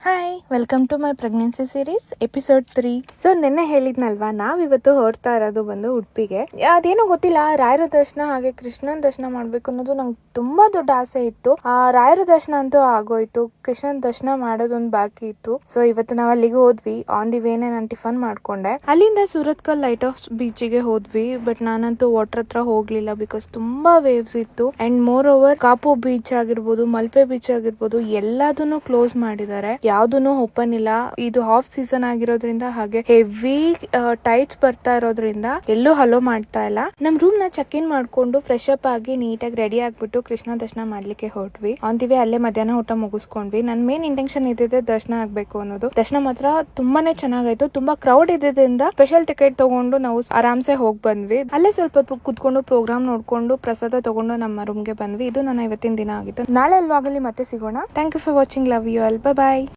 Hi, welcome to my pregnancy series episode 3. So ನಿನ್ನೆ ಹೇಳಿದ್ನಲ್ವಾ, ನಾವಿವತ್ತು ಹೊರಡ್ತಾ ಇರೋದು ಬಂದು ಉಡುಪಿಗೆ. ಅದೇನೋ ಗೊತ್ತಿಲ್ಲ, ರಾಯರ ದರ್ಶನ ಹಾಗೆ ಕೃಷ್ಣನ ದರ್ಶನ ಮಾಡ್ಬೇಕು ಅನ್ನೋದು ನಂಗೆ ತುಂಬಾ ದೊಡ್ಡ ಆಸೆ ಇತ್ತು. ರಾಯರ ದರ್ಶನ ಅಂತೂ ಆಗೋಯ್ತು, ಕೃಷ್ಣನ ದರ್ಶನ ಮಾಡೋದೊಂದು ಬಾಕಿ ಇತ್ತು. ಸೊ ಇವತ್ತು ನಾವು ಅಲ್ಲಿಗೆ ಹೋದ್ವಿ. ಆನ್ ದಿ ವೇನೆ ನಾನು ಟಿಫನ್ ಮಾಡ್ಕೊಂಡೆ. ಅಲ್ಲಿಂದ ಸೂರತ್ಕಲ್ ಲೈಟ್ ಹೌಸ್ ಬೀಚಿಗೆ ಹೋದ್ವಿ. ಬಟ್ ನಾನಂತೂ ವಾಟರ್ ಹತ್ರ ಹೋಗ್ಲಿಲ್ಲ, ಬಿಕಾಸ್ ತುಂಬಾ ವೇವ್ಸ್ ಇತ್ತು. And more over Kapu beach ಆಗಿರ್ಬೋದು, ಮಲ್ಪೆ ಬೀಚ್ ಆಗಿರ್ಬೋದು, ಎಲ್ಲದನ್ನು ಕ್ಲೋಸ್ ಮಾಡಿದ್ದಾರೆ. ಯಾವ್ದೂನು ಓಪನ್ ಇಲ್ಲ. ಇದು ಆಫ್ ಸೀಸನ್ ಆಗಿರೋದ್ರಿಂದ ಹಾಗೆ ಹೆವಿ ಟೈಟ್ಸ್ ಬರ್ತಾ ಇರೋದ್ರಿಂದ ಎಲ್ಲೂ ಹಲೋ ಮಾಡ್ತಾ ಇಲ್ಲ. ನಮ್ ರೂಮ್ ನ ಚೆಕ್ ಇನ್ ಮಾಡ್ಕೊಂಡು ಫ್ರೆಶ್ ಅಪ್ ಆಗಿ ನೀಟಾಗಿ ರೆಡಿ ಆಗ್ಬಿಟ್ಟು ಕೃಷ್ಣ ದರ್ಶನ ಮಾಡ್ಲಿಕ್ಕೆ ಹೊರಟ್ವಿ. ಅಂತೀವಿ ಅಲ್ಲೇ ಮಧ್ಯಾಹ್ನ ಊಟ ಮುಗಿಸ್ಕೊಂಡ್ವಿ. ನನ್ ಮೇನ್ ಇಂಟೆನ್ಷನ್ ಇದ್ದಿದೆ ದರ್ಶನ ಆಗ್ಬೇಕು ಅನ್ನೋದು. ದರ್ಶನ ಮಾತ್ರ ತುಂಬಾನೇ ಚೆನ್ನಾಗಾಯ್ತು. ತುಂಬಾ ಕ್ರೌಡ್ ಇದ್ದಿದ್ದರಿಂದ ಸ್ಪೆಷಲ್ ಟಿಕೆಟ್ ತಗೊಂಡು ನಾವು ಆರಾಮ್ಸೆ ಹೋಗಿ ಬಂದ್ವಿ. ಅಲ್ಲೇ ಸ್ವಲ್ಪ ಕುತ್ಕೊಂಡು ಪ್ರೋಗ್ರಾಮ್ ನೋಡ್ಕೊಂಡು ಪ್ರಸಾದ ತಗೊಂಡು ನಮ್ಮ ರೂಮ್ಗೆ ಬಂದ್ವಿ. ಇದು ನನ್ನ ಇವತ್ತಿನ ದಿನ ಆಗಿತ್ತು. ನಾಳೆ ವ್ಲಾಗ್ ಅಲ್ಲಿ ಮತ್ತೆ ಸಿಗೋಣ. Thank you for watching. Love you all. By.